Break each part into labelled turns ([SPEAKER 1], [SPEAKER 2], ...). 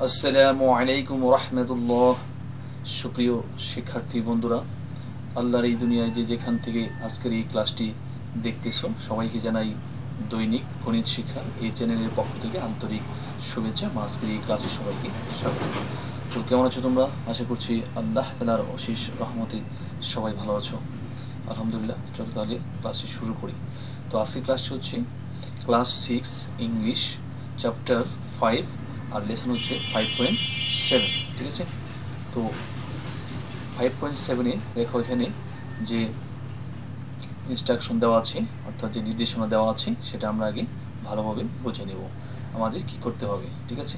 [SPEAKER 1] আসসালামু আলাইকুম রাহমাতুল্লাহ। সুপ্রিয় শিক্ষার্থী বন্ধুরা, আল্লাহর এই দুনিয়ায় যে যেখান থেকে আজকের এই ক্লাসটি দেখতেছো সবাইকে জানাই দৈনিক গণিত শিক্ষা এই চ্যানেলের পক্ষ থেকে আন্তরিক শুভেচ্ছা। আজকের এই ক্লাসে সবাইকে স্বাগত। তো কেমন আছো তোমরা? আশা করছি আল্লাহ তাআলার অশেষ রহমতে সবাই ভালো আছো। আলহামদুলিল্লাহ। চলো তাহলে ক্লাসটি শুরু করি। তো আজকের ক্লাসটি হচ্ছে ক্লাস 6 ইংলিশ চ্যাপ্টার 5 আর লেসন হচ্ছে 5.7। ঠিক আছে? তো 5.7-এ দেখো এখানে যে ইনস্ট্রাকশন দেওয়া আছে অর্থাৎ যে নির্দেশনা দেওয়া আছে সেটা আমরা আগে ভালোভাবে বুঝে নেব আমাদের কি করতে হবে। ঠিক আছে?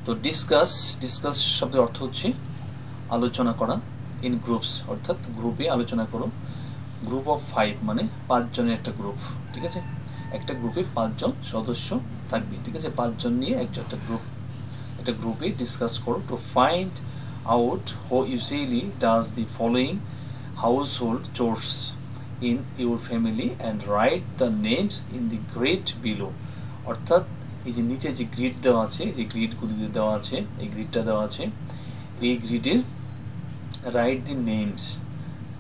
[SPEAKER 1] তো ডিসকাস শব্দের অর্থ হচ্ছে আলোচনা করা। ইন গ্রুপস অর্থাৎ গ্রুপে আলোচনা করো। গ্রুপ অফ 5 মানে 5 জনের একটা গ্রুপ। ঠিক আছে? একটা গ্রুপে 5 জন সদস্য থাকবে। ঠিক আছে? 5 জন নিয়ে একটা গ্রুপে ডিসকাস করো। To find out who usually does the following household chores in your family and write the names in the grid below. অর্থাৎ এই যে নিচে যে গ্রিড দেওয়া আছে, যে গ্রিডগুলি দেওয়া আছে, এই গ্রিডটা দেওয়া আছে, এই গ্রিডে রাইট দি নেমস,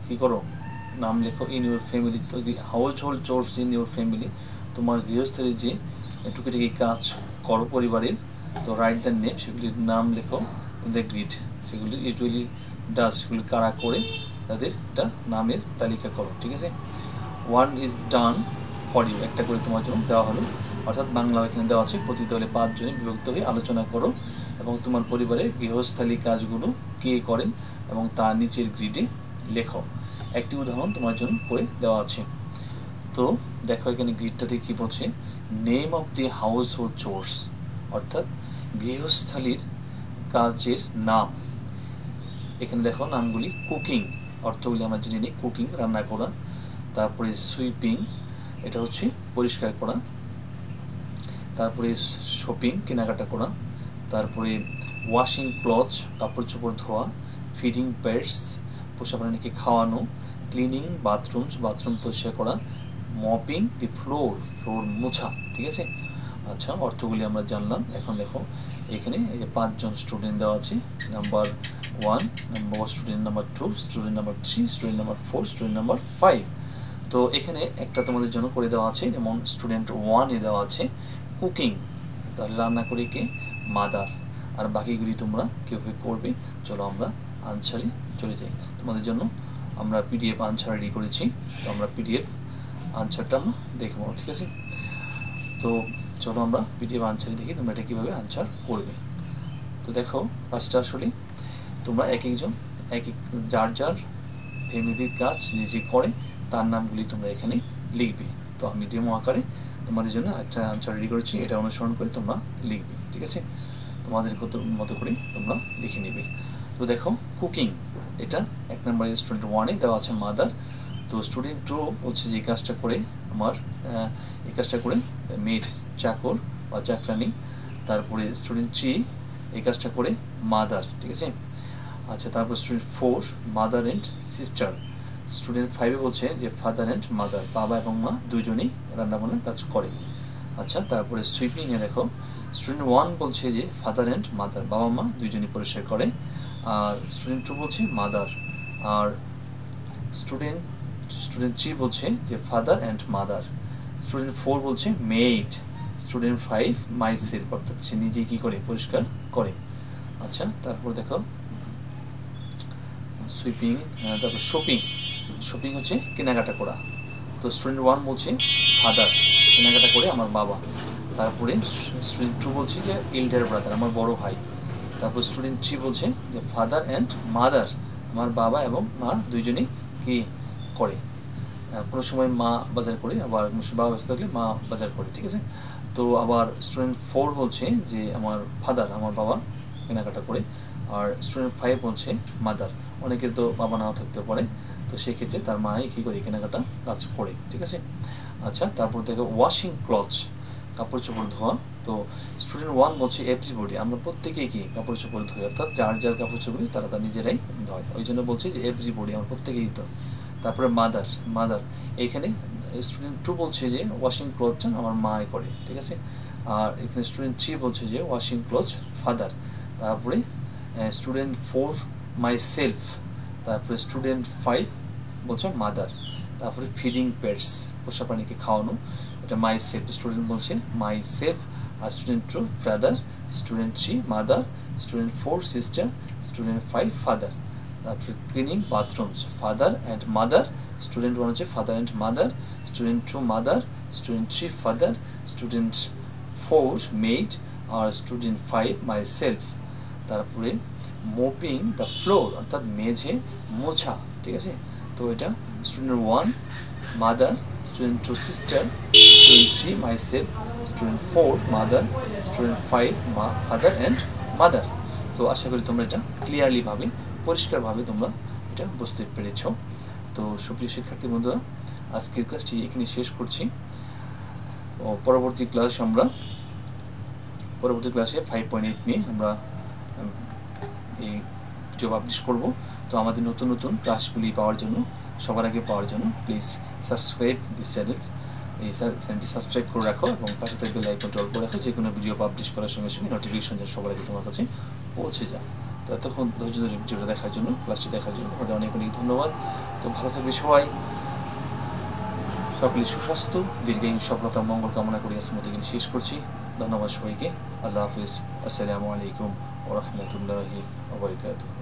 [SPEAKER 1] কী করো, নাম লেখো। ইন ইউর ফ্যামিলি, তো household chores in your family, তোমার গৃহস্থলীর যে টুকিটাকি কাজ করো পরিবারের, তো রাইট দ্য নেম, সেগুলির নাম লেখো ইন দ্য গ্রিড। সেগুলি ইউজুয়ালি ডাজ, সেগুলি কারা করে তাদের একটা নামের তালিকা করো। ঠিক আছে? One is done for you, একটা করে তোমার জন্য দেওয়া হলো। অর্থাৎ বাংলা এখানে দেওয়া আছে প্রতি দলে 5 জনে বিভক্ত হয়ে আলোচনা করো এবং তোমার পরিবারের গৃহস্থালী কাজগুলো কে করেন এবং তা নিচের গ্রিডে লেখো। একটি উদাহরণ তোমার জন্য করে দেওয়া আছে। তো দেখো এখানে গ্রিডটাতে কি বলছে, name of the household chores, অর্থাৎ গৃহস্থালীর কাজের নাম। এখানে দেখো নামগুলি। কুকিং, অর্থগুলি আমরা জেনে নিই। কুকিং রান্না করা, তারপরে সুইপিং, এটা হচ্ছে পরিষ্কার করা, তারপরে শপিং কেনাকাটা করা, তারপরে ওয়াশিং ক্লথস কাপড় চোপড় ধোয়া, ফিডিং পেটস পোষা প্রাণীকে খাওয়ানো, ক্লিনিং বাথরুমস বাথরুম পরিষ্কার করা, মপিং দি ফ্লোর মোছা। ঠিক আছে? আচ্ছা, অর্থগুলি আমরা জানলাম। এখন দেখো এখানে এই যে 5 জন স্টুডেন্ট দেওয়া আছে। Number 1, student number 2, student number 3, student number 4, student number 5। তো এখানে একটা তোমাদের জন্য করে দেওয়া আছে, যেমন স্টুডেন্ট 1-এ দেওয়া আছে কুকিং, তাহলে রান্না করে কে? মাদার। আর বাকিগুলি তোমরা কীভাবে করবে চলো আমরা আনসারে চলে যাই। তোমাদের জন্য আমরা পিডিএফ আনসার রেডি করেছি, তো আমরা পিডিএফ আনসারটা আমরা দেখবো। ঠিক আছে? তো চলো আমরা পিডিএফ আনসার দেখি তোমরা এটা কীভাবে আনসার করবে। তো দেখো ফার্স্টে আসলে তোমরা এক যার ফ্যামিলির কাজ যে করে তার নামগুলি তোমরা এখানে লিখবে। তো আমি ডেমো আকারে তোমাদের জন্য একটা আনসার রেডি করেছি, এটা অনুসরণ করে তোমরা লিখবে। ঠিক আছে? তোমাদের মতো করে তোমরা লিখে নেবে। তো দেখো কুকিং, এটা 1 নম্বরে স্টুডেন্ট 1-এ দেওয়া আছে মাদার। তো স্টুডেন্ট 2 হচ্ছে যে কাজটা করে আমার এই কাজটা করে মেড, চাকর বা চাকরানি। তারপরে স্টুডেন্ট 3 এই কাজটা করে মাদার। ঠিক আছে? আচ্ছা, তারপর student 4 mother and sister. Student 5-এ বলছে যে ফাদার অ্যান্ড মাদার, বাবা এবং মা দুজনেই রান্নাবান্নার কাজ করে। আচ্ছা, তারপরে সুইপিংয়ে দেখো স্টুডেন্ট 1 বলছে যে ফাদার অ্যান্ড মাদার, বাবা মা দুজনেই পরিষ্কার করে। আর স্টুডেন্ট 2 বলছে মাদার। আর স্টুডেন্ট 3 বলছে যে ফাদার অ্যান্ড মাদার। স্টুডেন্ট 4 বলছে মেড। স্টুডেন্ট 5 মাইসেলফ, অর্থাৎ সে নিজেই কী করে? পরিষ্কার করে। আচ্ছা, তারপর দেখো সুইপিং, তারপর শপিং হচ্ছে কেনাকাটা করা। তো স্টুডেন্ট 1 বলছে ফাদার, কেনাকাটা করে আমার বাবা। তারপরে স্টুডেন্ট 2 বলছে যে এল্ডার ব্রাদার, আমার বড় ভাই। তারপর স্টুডেন্ট 3 বলছে যে ফাদার অ্যান্ড মাদার, আমার বাবা এবং মা দুইজনেই কি করে। কোনো সময় মা বাজার করে, আবার কোনো সময় বাবা ব্যস্ত থাকলে মা বাজার করে। ঠিক আছে? তো আবার স্টুডেন্ট 4 বলছে যে আমার ফাদার, আমার বাবা কেনাকাটা করে। আর স্টুডেন্ট 5 বলছে মাদার, অনেকের তো বাবা নাও থাকতে পারে, তো সেক্ষেত্রে তার মাই কী করে? কেনাকাটা কাজ করে। ঠিক আছে? আচ্ছা, তারপর দেখো ওয়াশিং ক্লথস, কাপড় চোপড় ধোয়া। তো স্টুডেন্ট 1 বলছে এভরিবডি, আমরা প্রত্যেকেই কি কাপড় চোপড় ধোই, অর্থাৎ যার কাপড় চোপড় তারা তার নিজেরাই ধোয়, ওই জন্য বলছে যে এভরিবডি, আমরা প্রত্যেকেই ধোয়। তারপরে মাদার, এইখানে স্টুডেন্ট 2 বলছে যে ওয়াশিং ক্লথটা আমার মাই করে। ঠিক আছে? আর এখানে স্টুডেন্ট 3 বলছে যে ওয়াশিং ক্লোথ ফাদার, তারপরে স্টুডেন্ট 4 মাই সেলফ, তারপরে স্টুডেন্ট 5 বলছে মাদার, তারপরে ফিডিং পেটস পোষা প্রাণীকে খাওয়ানো, এটা মাই সেলফ স্টুডেন্ট বলছে মাই সেলফ, আর student 2 brother, student 3 mother, student 4 sister, student 5 father, তারপরে cleaning bathrooms father and mother, student 1 হচ্ছে father and mother, student 2 mother, student 3 father, student 4 maid, আর স্টুডেন্ট 5 মাই সেলফ। তারপরে mopping the floor অর্থাৎ মেঝে মোছা, ঠিক আছে। তো এটা student 1 mother, student 2 sister, student 3 my self, student 4 mother, student 5 father and mother. তো আশা করি তোমরা এটা ক্লিয়ারলিভাবে পরিষ্কারভাবে তোমরা এটা বুঝতে পেরেছ। তো সুপ্রিয় শিক্ষার্থী বন্ধুরা, আজকের ক্লাসটি এখানে শেষ করছি। পরবর্তী ক্লাসে 5.8 নিয়ে আমরা এই ভিডিও পাবলিশ করব। তো আমাদের নতুন নতুন ক্লাসগুলি পাওয়ার জন্য, সবার আগে পাওয়ার জন্য প্লিজ সাবস্ক্রাইব দিস চ্যানেলস, এই চ্যানেলটি সাবস্ক্রাইব করে রাখো এবং পাশে থেকে বেল আইকনটি অল করে রাখো, যে কোনো ভিডিও পাবলিশ করার সঙ্গে সঙ্গে নোটিফিকেশন যেন সবার আগে তোমার কাছে পৌঁছে যায়। তো এতক্ষণ ধৈর্য ধরে ভিডিওটা দেখার জন্য, ক্লাসটি দেখার জন্য আমাদের অনেক অনেক ধন্যবাদ। তো ভালো থাকবে সবাই, সকলে সুস্বাস্থ্য দীর্ঘায়ু সফলতা মঙ্গল কামনা করে আজকের মতো এখানে শেষ করছি। ধন্যবাদ সবাইকে। আল্লাহ হাফিজ। আসসালামু আলাইকুম ওয়া রাহমাতুল্লাহি ওয়া বারাকাতুহু।